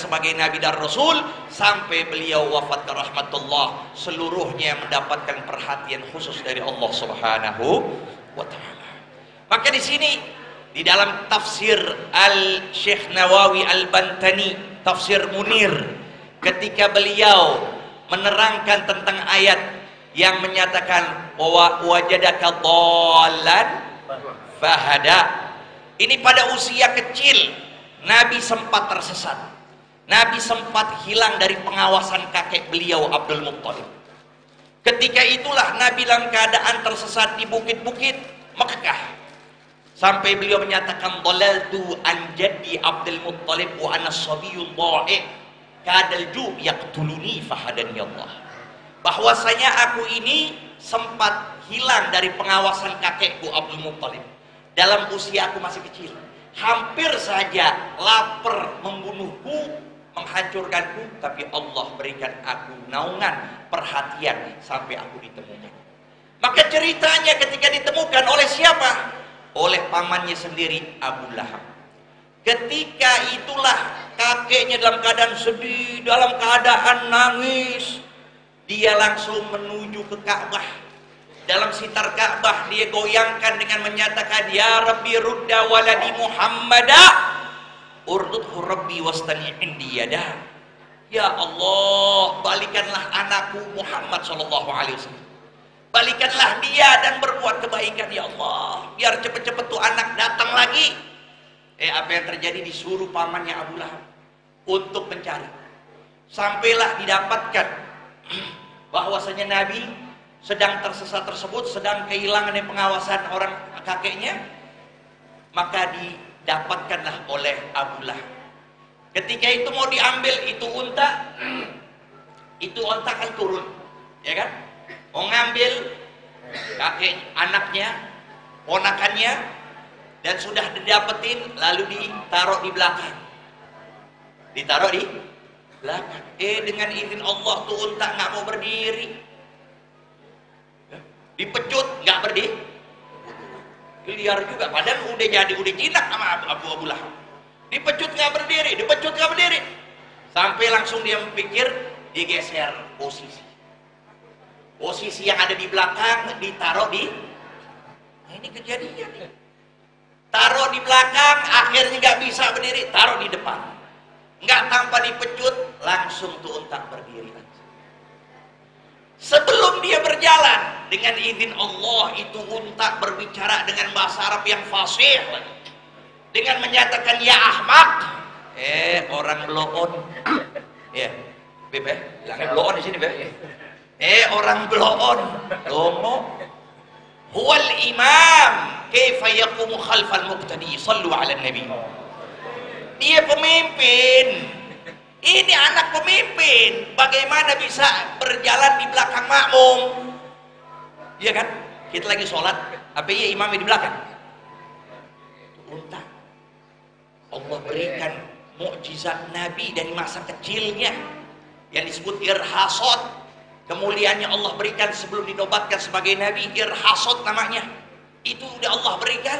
sebagai Nabi dan Rasul sampai beliau wafat ke rahmatullah, seluruhnya mendapatkan perhatian khusus dari Allah Subhanahu wa taala. Maka di sini di dalam tafsir Al-Syekh Nawawi Al-Bantani, tafsir Munir, ketika beliau menerangkan tentang ayat yang menyatakan bahwa wajadaka dhallan fahada, ini pada usia kecil Nabi sempat tersesat, Nabi sempat hilang dari pengawasan kakek beliau Abdul Muttalib. Ketika itulah Nabi dalam keadaan tersesat di bukit-bukit Mekkah, sampai beliau menyatakan dhalaltu an jaddi Abdul Muttalib wa ana sabiyyun dha'i kadal ju yaqtuluni fahadani Allah. Bahwasanya aku ini sempat hilang dari pengawasan kakekku Abdul Muttalib dalam usia aku masih kecil, hampir saja lapar membunuhku, menghancurkanku, tapi Allah berikan aku naungan perhatian sampai aku ditemukan. Maka ceritanya ketika ditemukan oleh siapa? Oleh pamannya sendiri, Abu Lahab. Ketika itulah kakeknya dalam keadaan sedih, dalam keadaan nangis, dia langsung menuju ke Ka'bah. Dalam sitar Ka'bah dia goyangkan dengan menyatakan, ya Rabbi rudda waladi Muhammada urdudhu Rabbi wastani indi yada. Ya Allah, balikanlah anakku Muhammad SAW, balikanlah dia dan berbuat kebaikan ya Allah, biar cepet-cepet tuh anak datang lagi. Apa yang terjadi? Disuruh pamannya Abu Lahab untuk mencari. Sampailah didapatkan bahwasanya Nabi sedang tersesat tersebut, sedang kehilangan pengawasan orang kakeknya. Maka didapatkanlah oleh Abu Lahab. Ketika itu mau diambil itu unta kan turun, ya kan? Mau ngambil kakek anaknya, ponakannya, dan sudah didapetin, lalu ditaruh di belakang. Ditaruh di belakang. Dengan izin Allah tuh unta nggak mau berdiri. Dipecut nggak berdiri. Liar juga, padahal udah jinak sama Abu Lahab. Dipecut nggak berdiri, dipecut nggak berdiri. Sampai langsung dia pikir, digeser posisi. Posisi yang ada di belakang ditaruh di, nah ini kejadian nih. Taruh di belakang, akhirnya nggak bisa berdiri, taruh di depan. Nggak tanpa dipecut, langsung tuh unta berdiri. Sebelum dia berjalan, dengan izin Allah itu unta berbicara dengan bahasa Arab yang fasih lagi. Dengan menyatakan ya Ahmad, orang bloon, ya, Beb, bilangnya bloon di sini, Beb. Orang bloon, domo, huwal imam, kaifa yaqumu khalfal muqtadi, sallu ala nabi. Dia pemimpin, ini anak pemimpin, bagaimana bisa berjalan di belakang makmum? Iya kan? Kita lagi sholat, apa iya imam di belakang? Unta. Allah berikan mukjizat Nabi dari masa kecilnya yang disebut irhasot. Kemuliaannya Allah berikan sebelum dinobatkan sebagai Nabi, irhasot namanya. Itu udah Allah berikan.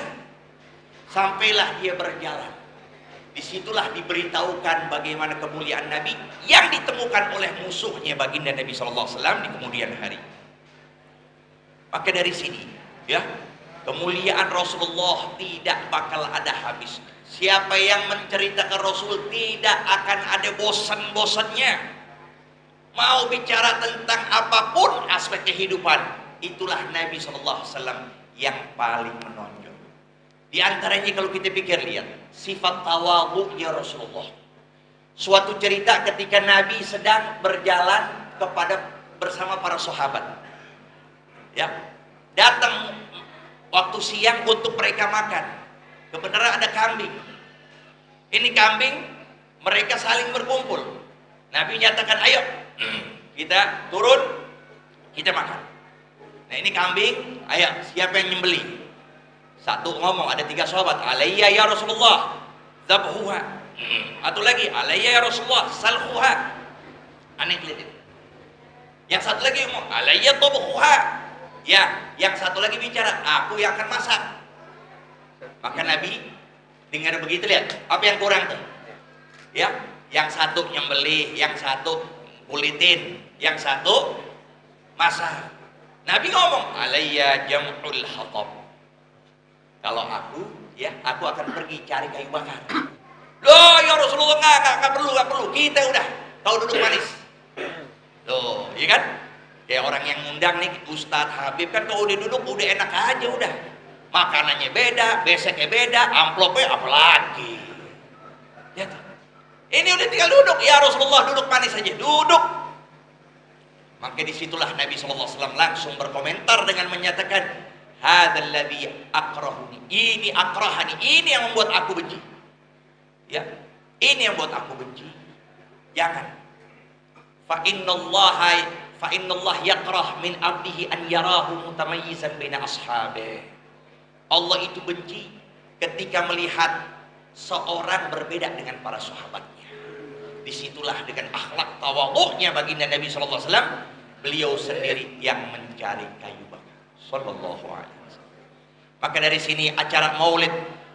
Sampailah dia berjalan. Disitulah diberitahukan bagaimana kemuliaan Nabi yang ditemukan oleh musuhnya baginda Nabi SAW di kemudian hari. Maka dari sini, ya, kemuliaan Rasulullah tidak bakal ada habis. Siapa yang menceritakan Rasul tidak akan ada bosan-bosannya. Mau bicara tentang apapun aspek kehidupan, itulah Nabi SAW yang paling menonjol. Di antaranya kalau kita pikir, lihat sifat tawadhu'nya Rasulullah. Suatu cerita ketika Nabi sedang berjalan bersama para sahabat, ya, datang waktu siang untuk mereka makan. Kebenaran ada kambing. Ini kambing, mereka saling berkumpul. Nabi nyatakan, ayo kita turun, kita makan. Nah ini kambing, ayo siapa yang nyembeli? Satu ngomong, ada 3 sahabat, alayya ya Rasulullah zabhuha. Atau lagi, alayya ya Rasulullah salhuha. Aneh lihat. Yang satu lagi ngomong, alayya tabhuha. Ya, yang satu lagi bicara, aku yang akan masak. Maka Nabi dengar begitu, lihat apa yang kurang tuh, ya, Yang satu nyembelih, yang satu kulitin, yang satu masak. Nabi ngomong, alayya jam'ul hatab. Kalau aku, ya, aku akan pergi cari kayu bakar. Loh, ya Rasulullah, nggak perlu. Kita udah tahu duduk manis. Loh, iya kan? Kayak orang yang ngundang nih, Ustadz Habib kan kalau udah duduk udah enak aja udah. Makanannya beda, beseknya beda, amplopnya apalagi. Ya, ini udah tinggal duduk, ya Rasulullah duduk manis aja, duduk. Maka disitulah Nabi SAW langsung berkomentar dengan menyatakan, hadzal ladzi akrahuni, ini akrahani, ini yang membuat aku benci. Ya, ini yang membuat aku benci. Jangan. Fa innallah yakrah min abdihi an yarahu mutamayyizan baina ashabihi. Allah itu benci ketika melihat seorang berbeda dengan para sahabatnya. Disitulah dengan akhlak tawadhu'nya baginda Nabi SAW, beliau sendiri yang mencari kayu bakar. Sallallahu alaihi wasallam. Maka dari sini acara maulid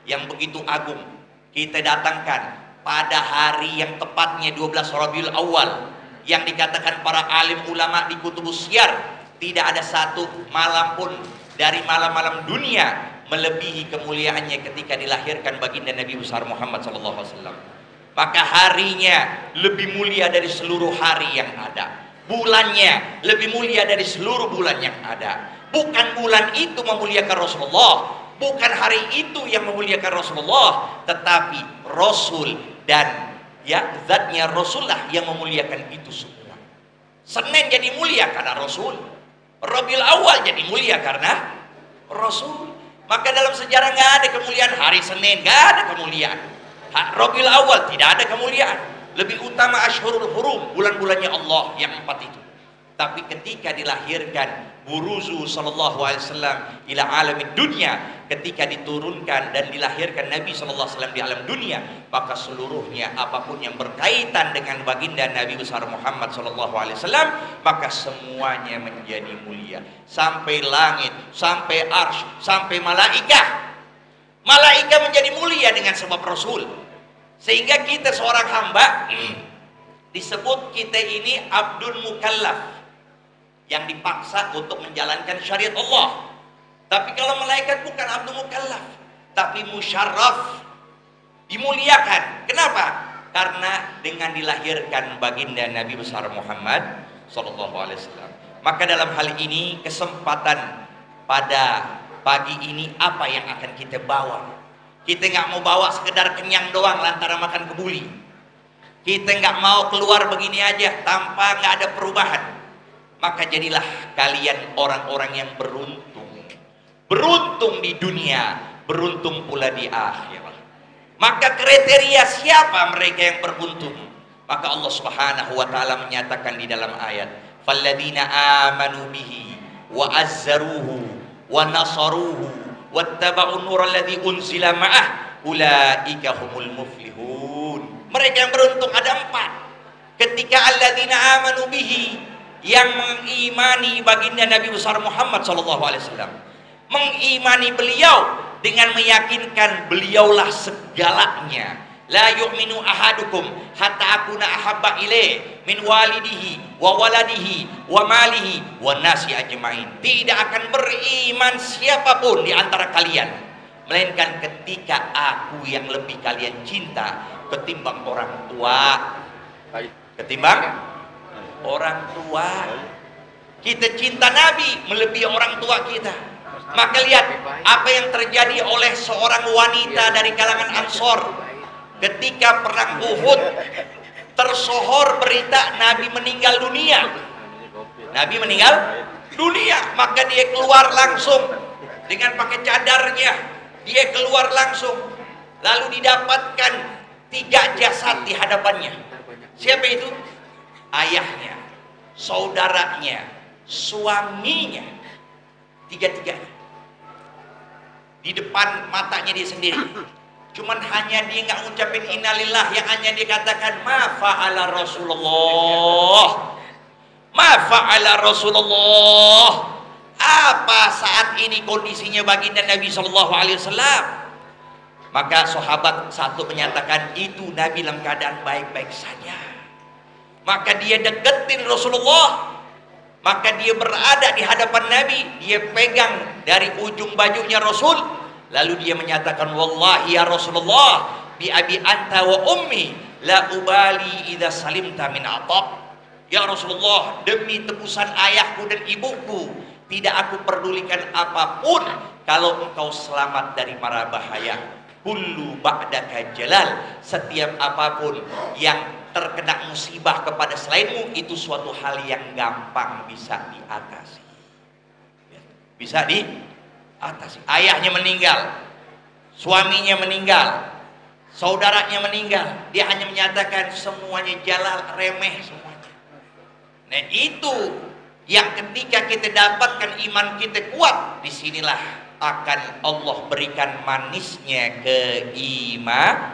yang begitu agung kita datangkan pada hari yang tepatnya 12 Rabiul Awal, yang dikatakan para alim ulama di kutubus syiar, tidak ada satu malam pun dari malam-malam dunia melebihi kemuliaannya ketika dilahirkan baginda Nabi besar Muhammad SAW. Maka harinya lebih mulia dari seluruh hari yang ada, bulannya lebih mulia dari seluruh bulan yang ada. Bukan bulan itu memuliakan Rasulullah, bukan hari itu yang memuliakan Rasulullah, tetapi Rasul dan ya zatnya Rasulullah yang memuliakan itu semua. Senin jadi mulia karena Rasul, Rabiul Awal jadi mulia karena Rasul. Maka dalam sejarah nggak ada kemuliaan hari Senin, nggak ada kemuliaan. Rabiul Awal tidak ada kemuliaan. Lebih utama Ashhurul Hurum, bulan-bulannya Allah yang 4 itu. Tapi ketika dilahirkan Buruzu sallallahu alaihi wasallam ila alamid dunya, ketika diturunkan dan dilahirkan Nabi sallallahu alaihi wasallam di alam dunia, maka seluruhnya apapun yang berkaitan dengan baginda Nabi besar Muhammad sallallahu alaihi wasallam, maka semuanya menjadi mulia. Sampai langit, sampai arsy, sampai malaikat. Malaikat menjadi mulia dengan sebab Rasul. Sehingga kita seorang hamba disebut kita ini abdul mukallaf, yang dipaksa untuk menjalankan syariat Allah. Tapi kalau malaikat bukan abdul mukallaf, tapi musyarraf, dimuliakan. Kenapa? Karena dengan dilahirkan baginda Nabi besar Muhammad sallallahu alaihi wasallam. Maka dalam hal ini kesempatan pada pagi ini apa yang akan kita bawa? Kita nggak mau bawa sekedar kenyang doang lantaran makan kebuli. Kita nggak mau keluar begini aja tanpa nggak ada perubahan. Maka jadilah kalian orang-orang yang beruntung. Beruntung di dunia, beruntung pula di akhirat. Maka kriteria siapa mereka yang beruntung? Maka Allah Subhanahu wa taala menyatakan di dalam ayat, "Falladzina amanu bihi wa azzaruhu wa nasaruhu wattaba'un nural ladzi unzila ma'ah ulaika humul muflihun." Mereka yang beruntung ada 4. Ketika alladzina amanu bihi, yang mengimani baginda Nabi besar Muhammad SAW, mengimani beliau dengan meyakinkan beliaulah segalanya. La yu'minu ahadukum hatta akuna ahabba ilaih min walidihi wa waladihi wa malihi wa nasi ajmain. Tidak akan beriman siapapun di antara kalian melainkan ketika aku yang lebih kalian cinta ketimbang orang tua. Ketimbang orang tua. Kita cinta Nabi melebihi orang tua kita. Maka lihat apa yang terjadi oleh seorang wanita dari kalangan Ansor ketika perang Uhud. Tersohor berita Nabi meninggal dunia. Nabi meninggal dunia, maka dia keluar langsung dengan pakai cadarnya. Dia keluar langsung, lalu didapatkan 3 jasad di hadapannya. Siapa itu? Ayahnya, saudaranya, suaminya, 3-tiganya di depan matanya dia sendiri. Cuman hanya dia nggak ngucapin innalillah, yang hanya dia katakan ma fa'ala Rasulullah, ma fa'ala Rasulullah. Apa saat ini kondisinya baginda Nabi SAW? Maka sahabat satu menyatakan itu Nabi dalam keadaan baik-baik saja. Maka dia deketin Rasulullah. Maka dia berada di hadapan Nabi. Dia pegang dari ujung bajunya Rasul. Lalu dia menyatakan, wallahi ya Rasulullah, bi abi anta wa ummi, la ubali idza salimta min atab. Ya Rasulullah, demi tebusan ayahku dan ibuku, tidak aku pedulikan apapun kalau engkau selamat dari mara bahaya. Kullu ba'daka jalal, setiap apapun yang terkena musibah kepada selainmu itu suatu hal yang gampang bisa diatasi. Bisa diatasi. Ayahnya meninggal, suaminya meninggal, saudaranya meninggal, dia hanya menyatakan semuanya jalal, remeh semuanya. Nah itu yang ketika kita dapatkan iman kita kuat, disinilah akan Allah berikan manisnya keimanan.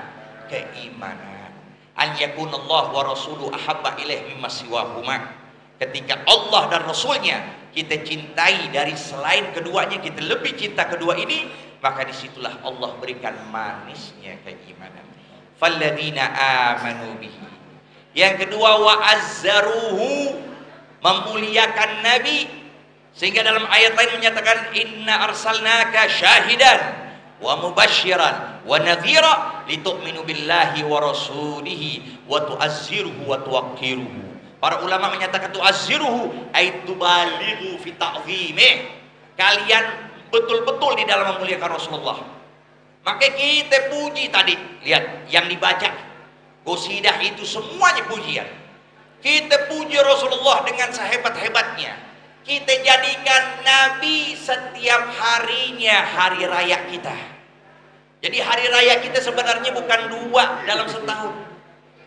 An yakunallahu wa rasuluhu ahabba ilaih mimma siwahuma. Ketika Allah dan Rasulnya kita cintai dari selain keduanya, kita lebih cinta kedua ini, maka disitulah Allah berikan manisnya keimanan. Falladzina amanu bihi. Yang kedua, wa azzaruhu, memuliakan Nabi. Sehingga dalam ayat lain menyatakan inna arsalnaka syahidan wa mubasyiran wa nadhira litu'minu billahi wa rasulihi wa tu'azziruhu wa tuwaqqiruhu. Para ulama menyatakan tu'azziruhu ay tubalighu fi ta'zimih. Kalian betul-betul di dalam memuliakan Rasulullah. Maka kita puji tadi, lihat yang dibaca qasidah itu semuanya pujian. Kita puji Rasulullah dengan sehebat-hebatnya. Kita jadikan Nabi setiap harinya hari raya kita. Jadi hari raya kita sebenarnya bukan dua dalam setahun.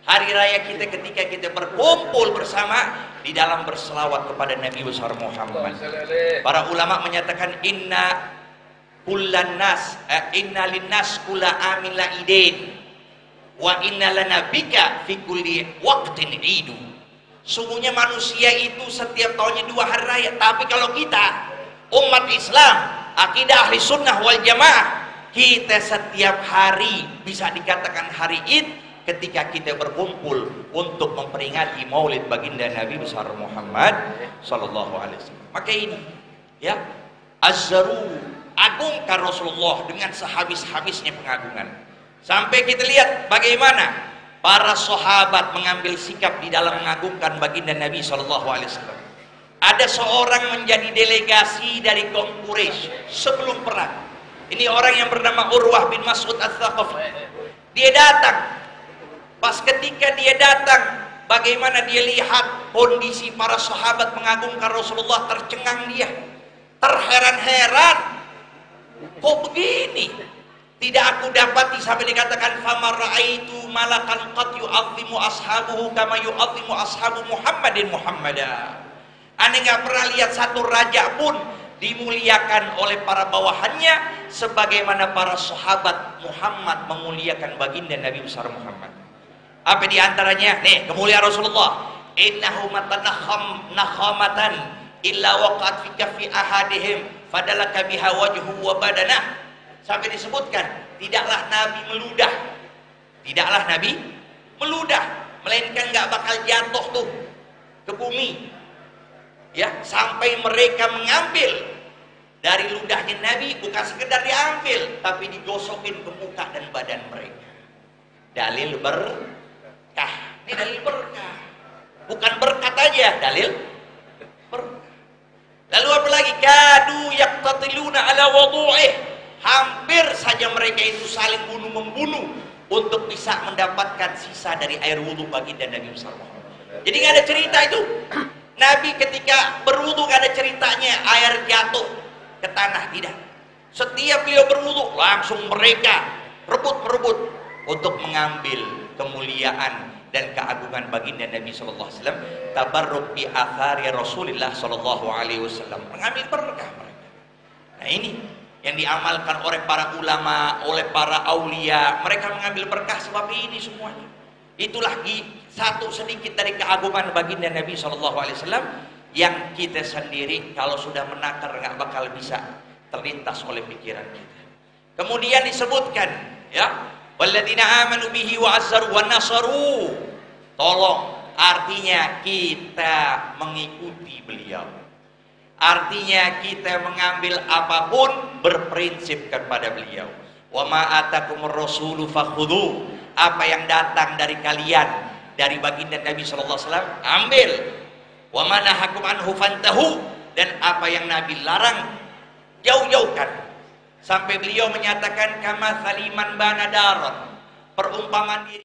Hari raya kita ketika kita berkumpul bersama di dalam berselawat kepada Nabi besar Muhammad. Para ulama menyatakan inna linnas kulla amin laidin wa inna lanabika fi kulli waqtin idu. Sungguhnya manusia itu setiap tahunnya dua hari raya. Tapi kalau kita umat Islam, akidah ahli sunnah wal jamaah, kita setiap hari bisa dikatakan hari Id ketika kita berkumpul untuk memperingati maulid baginda Nabi besar Muhammad sallallahu alaihi wasallam. Maka ini ya, azzaru, agungkan Rasulullah dengan sehabis-habisnya pengagungan. Sampai kita lihat bagaimana para sahabat mengambil sikap di dalam mengagungkan baginda Nabi sallallahu alaihi wasallam. Ada seorang menjadi delegasi dari kaum Quraisy sebelum perang. Ini orang yang bernama Urwah bin Mas'ud Ats-Tsaqafi. Dia datang. Pas ketika dia datang, bagaimana dia lihat kondisi para sahabat mengagungkan Rasulullah, tercengang dia. Terheran-heran. Kok begini? Tidak aku dapati sampai dikatakan famar raaitu malakan qad yu'azzimu ashabuhu kama yu'azzimu ashabu Muhammadin Muhammada. Aneh nggak pernah lihat satu raja pun dimuliakan oleh para bawahannya sebagaimana para sahabat Muhammad memuliakan baginda Nabi besar Muhammad. Apa di antaranya? Nih, kemuliaan Rasulullah. Innahu matanakham nakhamatan illa waqat fi kaffi ahadihim fadalaka biha wajhu wa badanah. Sampai disebutkan, tidaklah Nabi meludah. Tidaklah Nabi meludah, melainkan nggak bakal jatuh tuh ke bumi. Ya, sampai mereka mengambil dari ludahnya Nabi, bukan sekedar diambil, tapi digosokin ke muka dan badan mereka. Dalil berkah. Ini dalil berkah. Bukan berkat aja, dalil berkah. Lalu apa lagi? Kadu yaqtatiluna ala wudu'ih. Hampir saja mereka itu saling bunuh-membunuh untuk bisa mendapatkan sisa dari air wudhu baginda Nabi besar Muhammad. Jadi nggak ada cerita itu. Nabi ketika berwudhu nggak ada ceritanya air jatuh ke tanah, tidak. Setiap beliau berwudhu langsung mereka rebut-rebut untuk mengambil kemuliaan dan keagungan baginda Nabi sallallahu alaihi wasallam. Tabarruk bi athari Rasulillah sallallahu alaihi wasallam, mengambil berkah mereka. Nah ini yang diamalkan oleh para ulama, oleh para aulia. Mereka mengambil berkah sebab ini semuanya. Itulah satu sedikit dari keagungan baginda Nabi SAW yang kita sendiri kalau sudah menakar nggak bakal bisa terlintas oleh pikiran kita. Kemudian disebutkan Ya, walladzina amanu bihi wa azzaru wa nasaru. Tolong, artinya kita mengikuti beliau. Artinya kita mengambil apapun berprinsip kepada beliau. Wa ma atakumur rasulu fakhudhu. Apa yang datang dari kalian dari baginda Nabi sallallahu alaihi wasallam, ambil. Wa ma nahakum anhu fantahu. Dan apa yang Nabi larang, jauh-jauhkan. Sampai beliau menyatakan kama saliman banadaron, perumpamaan diri.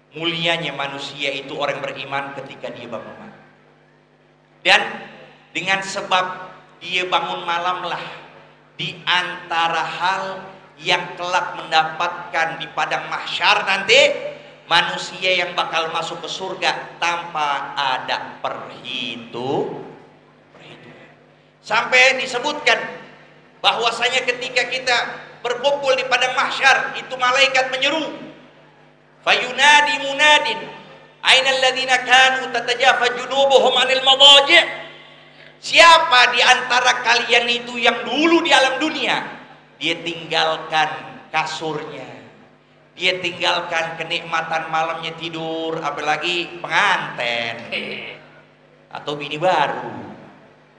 Mulianya manusia itu orang beriman ketika dia bangun malam. Dan dengan sebab dia bangun malamlah di antara hal yang kelak mendapatkan di padang mahsyar nanti, manusia yang bakal masuk ke surga tanpa ada perhitungan. Sampai disebutkan bahwasanya ketika kita berkumpul di padang mahsyar, itu malaikat menyeru, fayunadi munadin ainal ladzina kanu tatajafa junubuhum 'anil madaji'. Siapa di antara kalian itu yang dulu di alam dunia dia tinggalkan kasurnya, dia tinggalkan kenikmatan malamnya tidur, apalagi pengantin atau bini baru.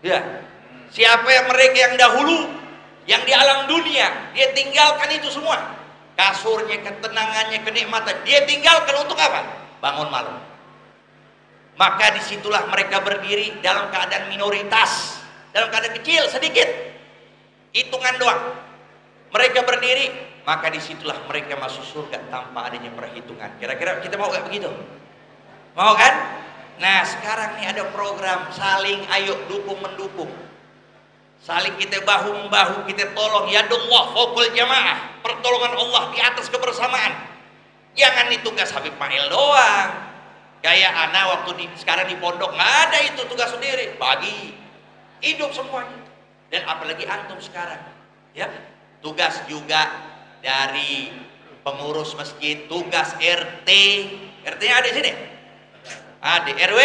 Ya, siapa yang mereka yang dahulu yang di alam dunia dia tinggalkan itu semua kasurnya, ketenangannya, kenikmatan, dia tinggalkan untuk apa? Bangun malam. Maka disitulah mereka berdiri dalam keadaan minoritas, dalam keadaan kecil, sedikit, hitungan doang. Mereka berdiri, maka disitulah mereka masuk surga tanpa adanya perhitungan. Kira-kira kita mau gak begitu? Mau kan? Nah sekarang nih ada program saling ayo dukung mendukung, saling kita bahu membahu, kita tolong. Ya Allah, fokul jamaah, pertolongan Allah di atas kebersamaan. Jangan nih tugas Habib Mail doang. Kayak anak waktu sekarang di pondok nggak ada itu tugas sendiri, bagi hidup semuanya. Dan apalagi antum sekarang, ya tugas juga dari pengurus masjid, tugas RT, RT-nya ada di sini, ada RW,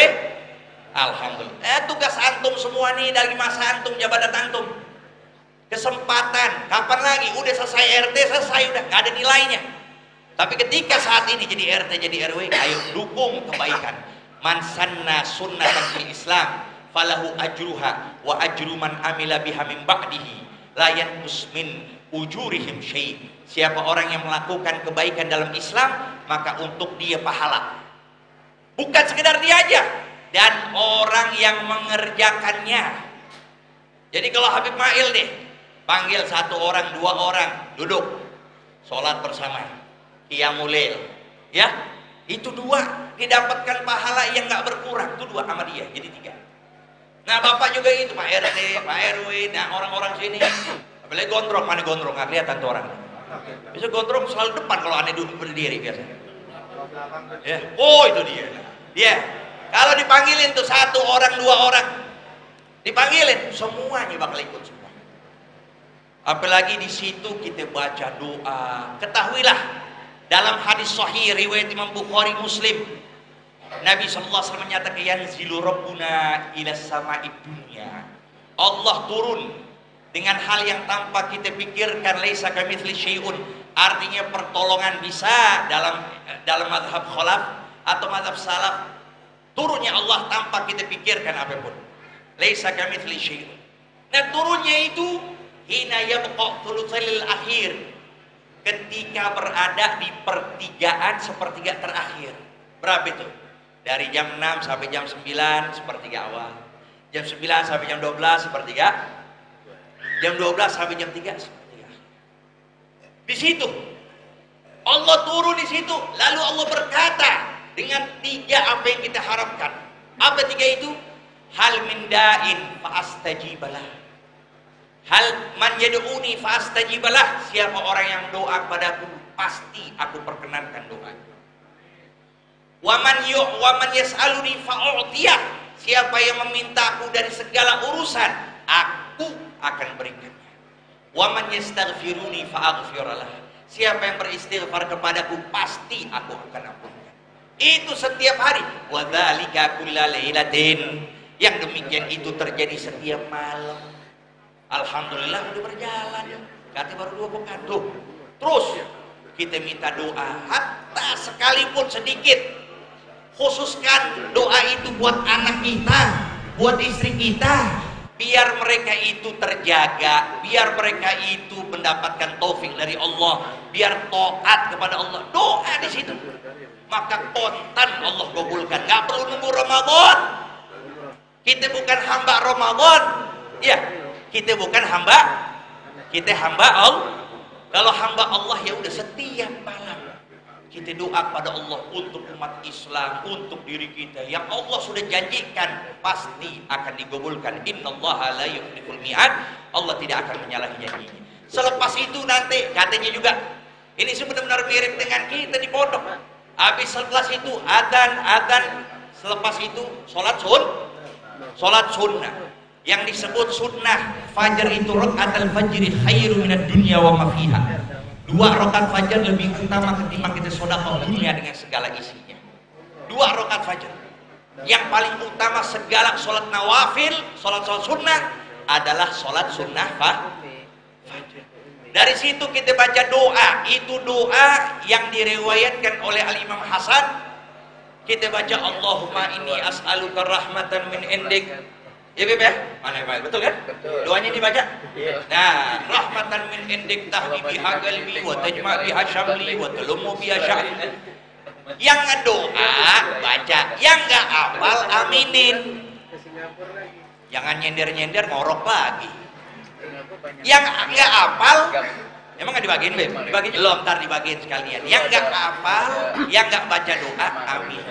alhamdulillah. Tugas antum semua nih dari masa antum, jabatan antum. Kesempatan, kapan lagi? Udah selesai RT, selesai udah, nggak ada nilainya. Tapi ketika saat ini jadi RT, jadi RW, ayo dukung kebaikan. Man sanna sunnatan fil Islam falahu ajruha wa ajru man amila biha min ba'dihi la yanqus min ujurihim syai'. Siapa orang yang melakukan kebaikan dalam Islam, maka untuk dia pahala. Bukan sekedar dia aja, dan orang yang mengerjakannya. Jadi kalau Habib Mail nih panggil satu orang, dua orang, duduk sholat bersama, qiyamul lail, ya itu dua didapatkan pahala yang nggak berkurang, itu dua sama dia jadi tiga. Nah bapak juga itu, Pak RT, Pak RW, nah orang-orang sini, apalagi gondrong, mana gondrong nggak kelihatan tuh orang. Bisa gondrong selalu depan kalau aneh duduk berdiri biasanya. Ya, oh itu dia. Dia kalau dipanggilin tuh satu orang, dua orang, dipanggilin semuanya bakal ikut semua. Apalagi di situ kita baca doa. Ketahuilah dalam hadis sahih riwayat Imam Bukhari Muslim, Nabi SAW menyatakan yanzilu rabbuna ila sama'id dunya. Allah turun dengan hal yang tanpa kita pikirkan, laisa kamitsli syai'un. Artinya pertolongan bisa dalam mazhab khalaf atau mazhab salaf, turunnya Allah tanpa kita pikirkan apapun. Laisa kamitsli syai'un. Nah turunnya itu hina yabqa thulutsil akhir, ketika berada di pertigaan sepertiga terakhir. Berapa itu? Dari jam 6 sampai jam 9 sepertiga awal, jam 9 sampai jam 12 sepertiga, jam 12 sampai jam 3 sepertiga. Di situ Allah turun di situ, lalu Allah berkata dengan tiga apa yang kita harapkan. Apa tiga itu? Hal min da'in fa astajibalah, hal man yad'uni fa astajibalah. Siapa orang yang doa padaku, pasti aku perkenankan doanya. Wa man yas'aluni fa u'tiyah. Siapa yang memintaku dari segala urusan, aku akan berikannya. Wa man yastaghfiruni fa aghfiralah. Siapa yang beristighfar kepadaku, pasti aku akan ampunkan. Itu setiap hari. Wa dzalika kullalailatin. Yang demikian itu terjadi setiap malam. Alhamdulillah udah berjalan, kata baru 2 pekan tuh. Terus kita minta doa, hatta sekalipun sedikit. Khususkan doa itu buat anak kita, buat istri kita, biar mereka itu terjaga, biar mereka itu mendapatkan taufik dari Allah, biar taat kepada Allah. Doa di situ, maka kontan Allah kabulkan. Gak perlu nunggu Ramadan. Kita bukan hamba Ramadan, ya. Kita bukan hamba, kita hamba Allah. Kalau hamba Allah ya udah setiap malam kita doa pada Allah untuk umat Islam, untuk diri kita yang Allah sudah janjikan pasti akan dikabulkan. Innallaha la yukhliful mi'ad. Allah tidak akan menyalahi janjinya. Selepas itu nanti katanya juga ini benar-benar mirip dengan kita di pondok. Habis selepas itu adzan, selepas itu sholat sunnah. Yang disebut sunnah fajar itu rakaatul fajri khairu minad dunya wa ma fiha. 2 rakaat fajar lebih utama ketimbang kita sedekah dunia dengan segala isinya. 2 rakaat fajar. Yang paling utama segala sholat nawafil, sholat sunnah adalah sholat sunnah fajar. Dari situ kita baca doa. Itu doa yang diriwayatkan oleh Al-Imam Hasan. Kita baca Allahumma inni as'aluka rahmatan min indik Ya Beb ya? Mana Beb? Betul kan? Betul. Doanya dibaca? Iya. Nah, rahmatan min indik tahdi biha qalbi wa tajma biha syamli wa talumu biha sya'ri. Yang ngedoa baca, yang nggak hafal aminin. Jangan nyender-nyender ngorok lagi. Yang nggak hafal emang nggak dibagiin Beb? Dibagiin belum, ntar dibagiin sekalian. Yang nggak hafal, yang nggak baca doa amin.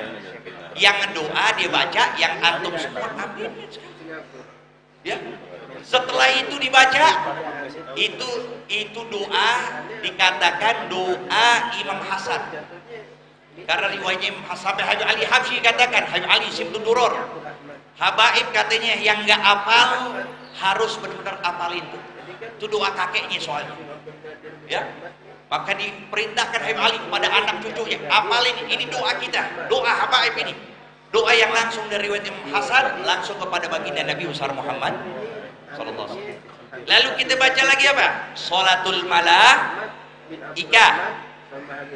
Yang ngedoa dia baca, yang antum semua amin. Ya. Setelah itu dibaca, itu doa dikatakan doa Imam Hasan. Karena riwayatnya Imam Hasan sampai Habib Ali Habsyi katakan, Habib Ali Simtud Duror. Habaib katanya yang nggak hafal harus benar-benar hafalin tuh. Itu doa kakeknya soalnya. Ya. Maka diperintahkan Habib Ali kepada anak cucunya, hafalin ini doa kita, doa habaib ini. Doa yang langsung dari riwayat Imam Hasan langsung kepada baginda Nabi besar Muhammad sallallahu alaihi wasallam. Lalu kita baca lagi apa? Sholatul malaika.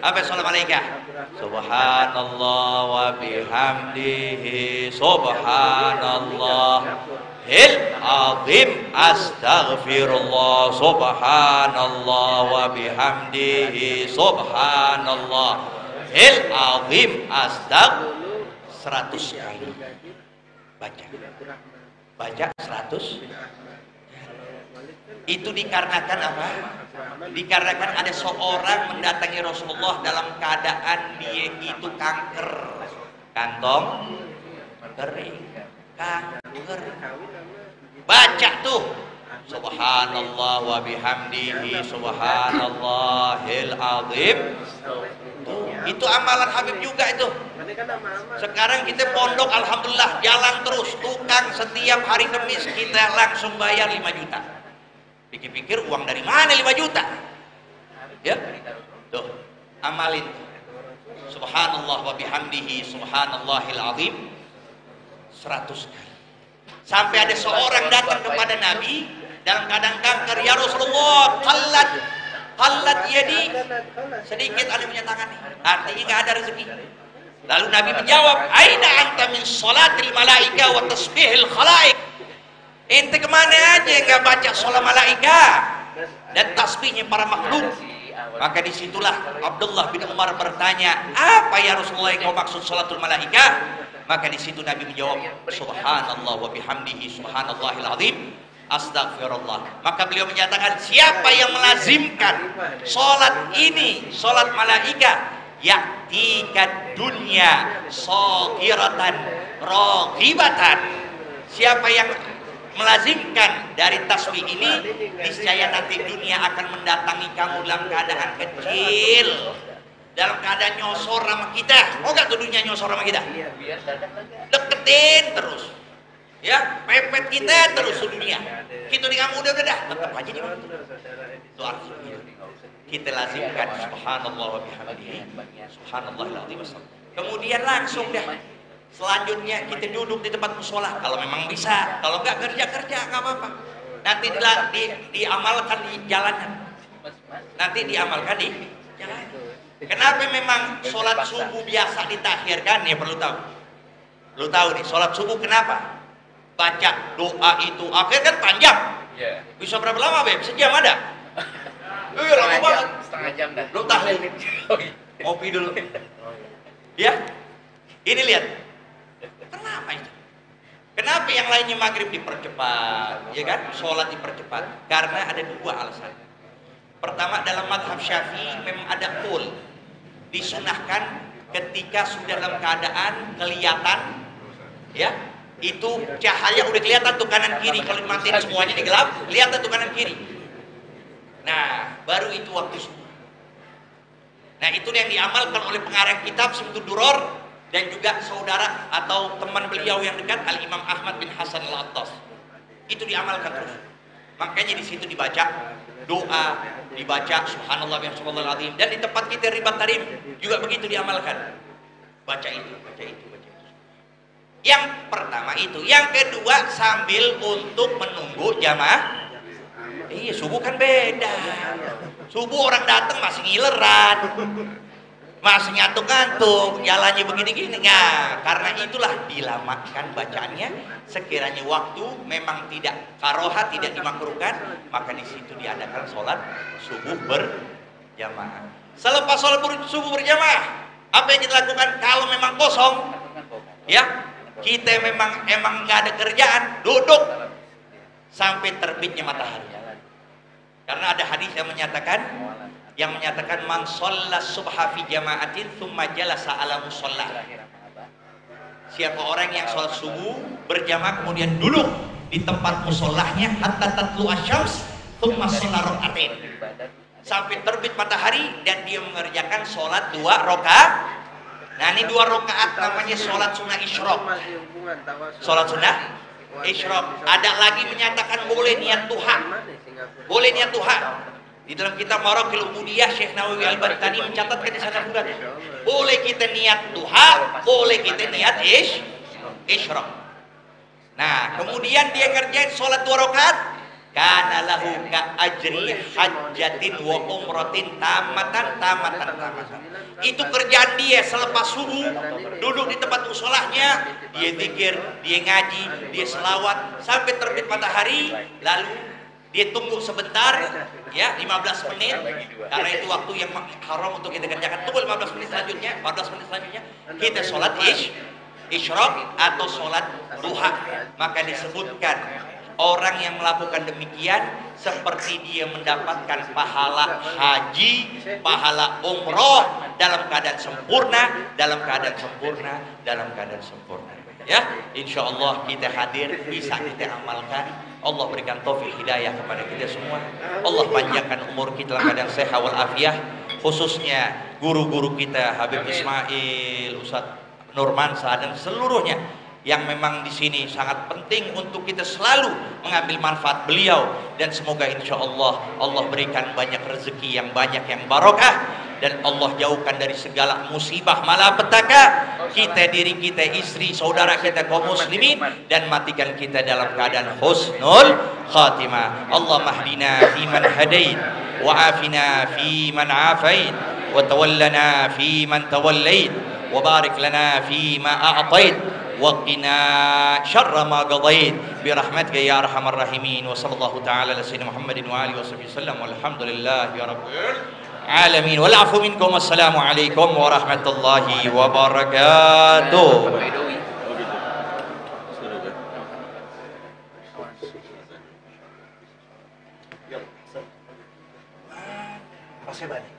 Apa sholat malaika? Subhanallah wa bihamdihi subhanallahil azim astaghfirullah subhanallah wa bihamdihi subhanallahil azim 100 kali baca 100. Itu dikarenakan apa? Dikarenakan ada seorang mendatangi Rasulullah dalam keadaan dia itu kanker kantong kering, kanker. Baca tuh subhanallah wa bihamdihi subhanallahil azim. Itu amalan Habib juga itu. Sekarang kita pondok alhamdulillah jalan terus, tukang setiap hari Kamis kita langsung bayar 5 juta. Pikir-pikir uang dari mana 5 juta? Ya. Tuh, amalin. Subhanallah wa bihamdihi subhanallahil azim 100 kali. Sampai ada seorang datang kepada Nabi dalam keadaan kanker, ya Rasulullah, qalat yadi, sedikit ada punya tangan nih, artinya nggak ada rezeki. Lalu Nabi menjawab, aina anta min sholatil malaika wa tasbihil khalaik. Ente kemana aja nggak baca sholat malaika dan tasbihnya para makhluk? Maka disitulah Abdullah bin Umar bertanya, apa ya Rasulullah yang kau maksud sholatul malaika? Maka disitu Nabi menjawab, subhanallah wa bihamdihi subhanallahil azim astagfirullah. Maka beliau menyatakan, siapa yang melazimkan sholat ini, sholat malaika, yaktikat dunya shogiratan roghibatan. Siapa yang melazimkan dari tasbih ini, niscaya nanti dunia akan mendatangi kamu dalam keadaan kecil, dalam keadaan nyosor sama kita. Mau gak tuh dunia nyosor sama kita? Deketin terus, ya, pepet kita terus dunia. Kita di kamu udah dah, tetap aja di mana itu artinya. Kita lazimkan subhanallah wa bihamdihi subhanallahil azim. Kemudian langsung dah selanjutnya kita duduk di tempat musola kalau memang bisa. Kalau enggak kerja enggak apa-apa. Nanti diamalkan di jalanan. Nanti diamalkan di jalanan. Kenapa memang sholat subuh biasa ditakhirkan? Ya perlu tahu. Perlu tahu nih, sholat subuh kenapa? Baca doa itu akhir kan panjang. Bisa berapa lama Beb? Sejam ada? Lama banget. Setengah jam dah. Belum tahlil. Ngopi dulu. Ya. Ini lihat. Kenapa itu? Kenapa yang lainnya maghrib dipercepat? Ya kan? Sholat dipercepat. Karena ada dua alasan. Pertama, dalam mazhab Syafi'i memang ada qaul. Disunahkan ketika sudah dalam keadaan kelihatan, ya, itu cahaya udah kelihatan tuh kanan kiri. Kalau dimatiin semuanya digelap, kelihatan tuh kanan kiri. Nah, baru itu waktu subuh. Nah, itu yang diamalkan oleh pengarang kitab Simtud Duror dan juga saudara atau teman beliau yang dekat Al-Imam Ahmad bin Hasan Al-Attas. Itu diamalkan terus. Makanya di situ dibaca doa, dibaca subhanallah wa subhanallahil azim, dan di tempat kita ribat tarim juga begitu diamalkan. Baca itu, baca itu, baca itu. Yang pertama itu, yang kedua sambil untuk menunggu jamaah. Iya, subuh kan beda. Subuh orang datang masih ngileran. masih ngantuk-ngantuk, jalannya begini-gini. Nah, karena itulah dilamakan bacaannya. Sekiranya waktu memang tidak karoha, tidak dimakruhkan, maka di situ diadakan sholat subuh berjamaah. Selepas sholat subuh berjamaah, apa yang kita lakukan? Kalau memang kosong, ya, kita emang nggak ada kerjaan, duduk sampai terbitnya matahari. Karena ada hadis yang menyatakan man shalla subha fi jama'atin thumma jalasa ala musalla. Siapa orang yang sholat subuh berjamaah kemudian duduk di tempat musallahnya hatta tatlu asyams thumma shalla rak'atain. Sampai terbit matahari dan dia mengerjakan sholat 2 rakaat. Nah, ini 2 rakaat namanya sholat sunnah isyraq. Sholat sunnah isyraq. Ada lagi menyatakan boleh niat duha. Boleh niat duha. Di dalam kitab Maraqil Ubudiyah Syekh Nawawi Al-Battani mencatatkan di sana juga. Boleh kita niat duha, boleh kita niat isyraq. Nah, kemudian dia ngerjain sholat 2 rakaat. Kana lahu ka ajri hajjatin wa umratin tamatan. Itu kerjaan dia selepas subuh, duduk di tempat musholahnya, dia zikir, dia ngaji, dia selawat sampai terbit matahari, lalu dia tunggu sebentar, ya 15 menit, karena itu waktu yang haram untuk kita kerjakan. Tunggu 15 menit selanjutnya, 14 menit selanjutnya kita sholat isyraq atau sholat duha. Maka disebutkan orang yang melakukan demikian seperti dia mendapatkan pahala haji, pahala umroh dalam keadaan sempurna, dalam keadaan sempurna. Ya, insya Allah kita hadir, bisa kita amalkan. Allah berikan taufik hidayah kepada kita semua. Allah panjangkan umur kita dalam keadaan sehat wal afiah. Khususnya guru-guru kita Habib Ismail, Ustadz Nurmansa dan seluruhnya yang memang di sini sangat penting untuk kita selalu mengambil manfaat beliau, dan semoga insya Allah Allah berikan banyak rezeki yang banyak yang barokah, dan Allah jauhkan dari segala musibah malapetaka kita, diri kita, istri, saudara kita kaum muslimin, dan matikan kita dalam keadaan husnul khatimah. Allahumma hdina fi man hadait wa afina fi man afait wa tawallana fi man tawallait wa barik lana fi ma a'tait وقنا شر ما قضيت برحمتك يا ارحم الراحمين وصلى الله تعالى على سيدنا محمد وآله وصحبه وسلم والحمد لله رب العالمين والعفو منكم والسلام عليكم ورحمة الله وبركاته. Masih banyak.